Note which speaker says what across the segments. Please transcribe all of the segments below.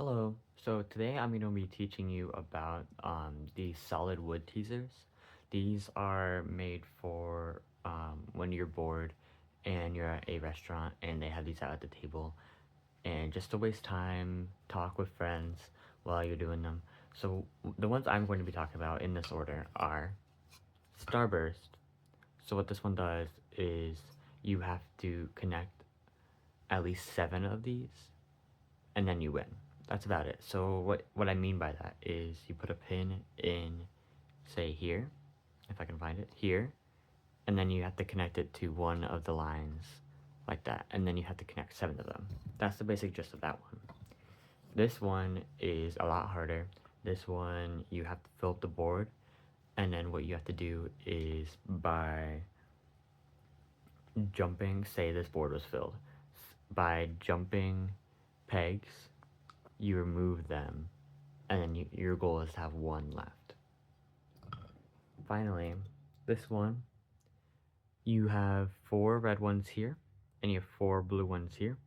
Speaker 1: Hello. So today I'm going to be teaching you about these solid wood teasers. These are made for when you're bored and you're at a restaurant and they have these out at the table and just to waste time, talk with friends while you're doing them. So the ones I'm going to be talking about in this order are Starburst. So what this one does is you have to connect at least 7 of these and then you win. That's about it. So what I mean by that is you put a pin in, say here, if I can find it, here, and then you have to connect it to one of the lines like that, and then you have to connect 7 of them. That's the basic gist of that one. This one is a lot harder. This one you have to fill up the board, and then what you have to do is by jumping, say this board was filled, by jumping pegs, you remove them, and then your goal is to have 1 left. Finally, this one, you have 4 red ones here, and you have 4 blue ones here,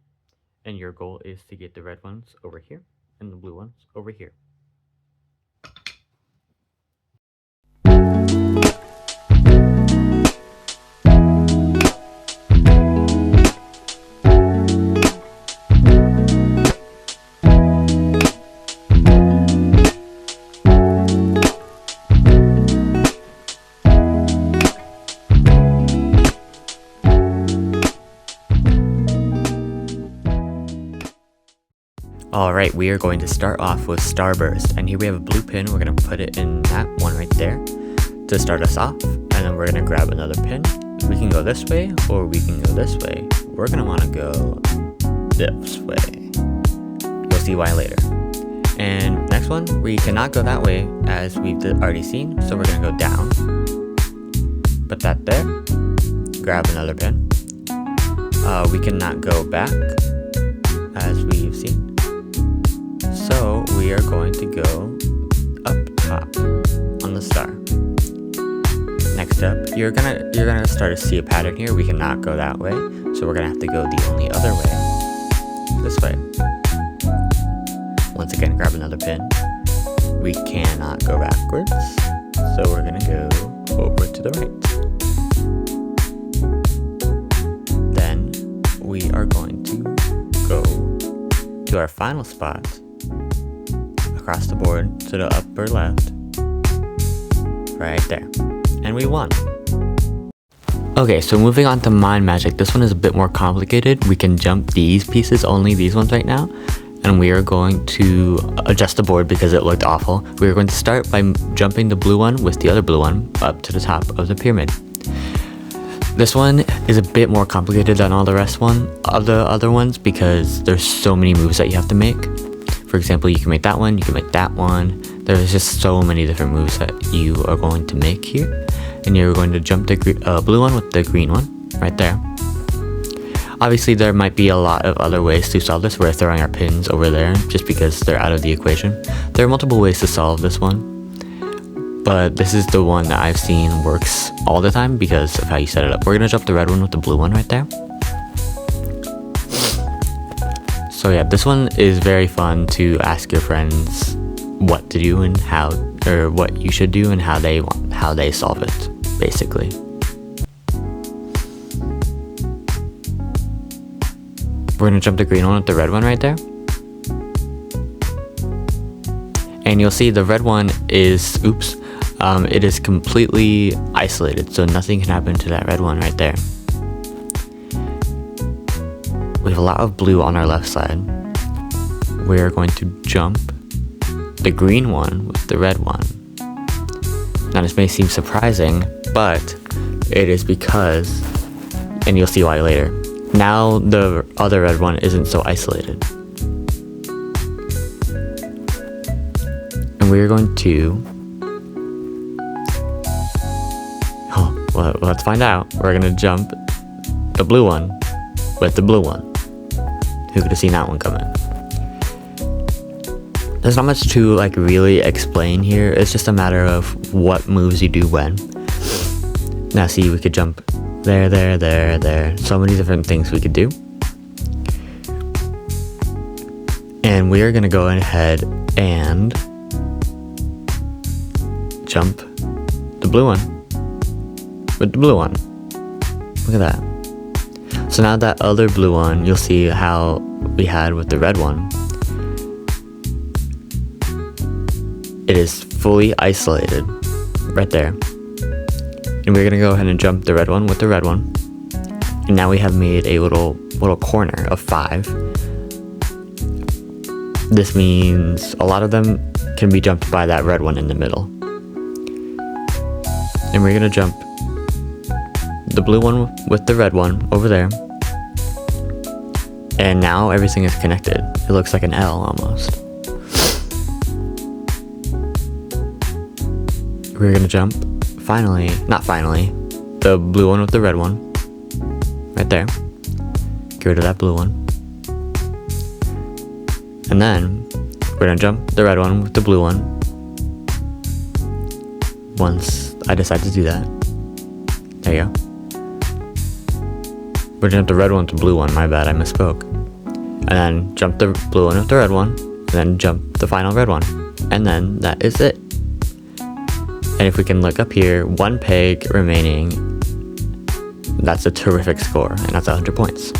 Speaker 1: and your goal is to get the red ones over here, and the blue ones over here. Alright, we are going to start off with Starburst, and here we have a blue pin. We're going to put it in that one right there to start us off, and then we're going to grab another pin. We can go this way, or we can go this way. We're going to want to go this way. You'll see why later. And next one, we cannot go that way, as we've already seen, so we're going to go down. Put that there. Grab another pin. We cannot go back, as we've seen. So we are going to go up top on the star. Next up, you're gonna start to see a pattern here. We cannot go that way, so we're gonna have to go the only other way. This way. Once again, grab another pin. We cannot go backwards, so we're gonna go over to the right. Then we are going to go to our final spot across the board to the upper left, right there, and we won. Okay, so moving on to Mind Magic. This one is a bit more complicated. We can jump these pieces, only these ones right now, and we are going to adjust the board because it looked awful. We are going to start by jumping the blue one with the other blue one up to the top of the pyramid. This one is a bit more complicated than all the rest of the other ones because there's so many moves that you have to make. For example, you can make that one, you can make that one. There's just so many different moves that you are going to make here. And you're going to jump the blue one with the green one, right there. Obviously, there might be a lot of other ways to solve this. We're throwing our pins over there just because they're out of the equation. There are multiple ways to solve this one, but this is the one that I've seen works all the time because of how you set it up. We're going to jump the red one with the blue one right there. So yeah, this one is very fun to ask your friends what to do and how, or what you should do and how they solve it, basically. We're gonna jump the green one with the red one right there. And you'll see the red one is, it is completely isolated, so nothing can happen to that red one right there. We have a lot of blue on our left side. We're going to jump the green one with the red one. Now this may seem surprising, but it is because, and you'll see why later, now the other red one isn't so isolated. And we're going to, well, let's find out. We're going to jump the blue one with the blue one. Who could have seen that one coming? There's not much to really explain here. It's just a matter of what moves you do when. Now see, we could jump there, there, there, there. So many different things we could do. And we are going to go ahead and jump the blue one with the blue one. Look at that. So now that other blue one, you'll see how we had with the red one. It is fully isolated right there. And we're gonna go ahead and jump the red one with the red one. And now we have made a little corner of 5. This means a lot of them can be jumped by that red one in the middle. And we're gonna jump the blue one with the red one over there. And now everything is connected. It looks like an L almost. We're gonna jump, not finally, the blue one with the red one. Right there. Get rid of that blue one. And then, we're gonna jump the red one with the blue one. Once I decide to do that. There you go. We're gonna jump the red one with the blue one, my bad, I misspoke. And then jump the blue one with the red one, and then jump the final red one. And then that is it. And if we can look up here, 1 peg remaining. That's a terrific score, and that's 100 points.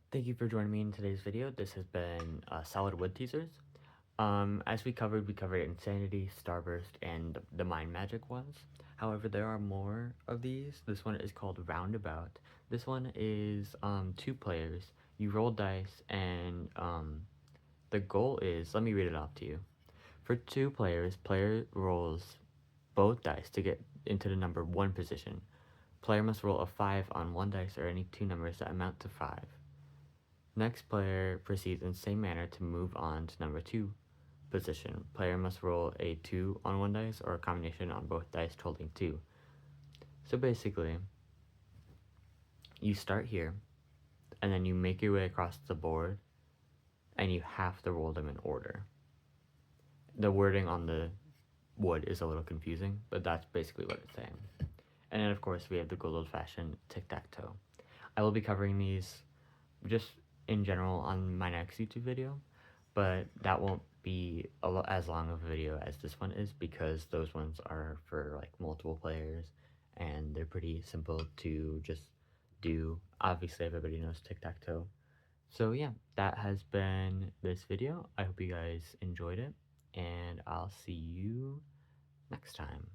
Speaker 1: Thank you for joining me in today's video. This has been Solid Wood Teasers. As we covered Insanity, Starburst, and the Mind Magic ones. However, there are more of these. This one is called Roundabout. This one is 2 players. You roll dice, and the goal is, let me read it off to you. For 2 players, player rolls both dice to get into the number 1 position. Player must roll a 5 on 1 dice or any 2 numbers that amount to 5. Next player proceeds in the same manner to move on to number 2 position. Player must roll a 2 on 1 dice or a combination on both dice totaling 2. So basically, you start here, and then you make your way across the board, and you have to roll them in order. The wording on the wood is a little confusing, but that's basically what it's saying. And then of course we have the good old-fashioned tic-tac-toe. I will be covering these just in general on my next YouTube video, but that won't be as long of a video as this one is, because those ones are for like multiple players and they're pretty simple to just do. Obviously everybody knows tic-tac-toe. So yeah, that has been this video. I hope you guys enjoyed it, and I'll see you next time.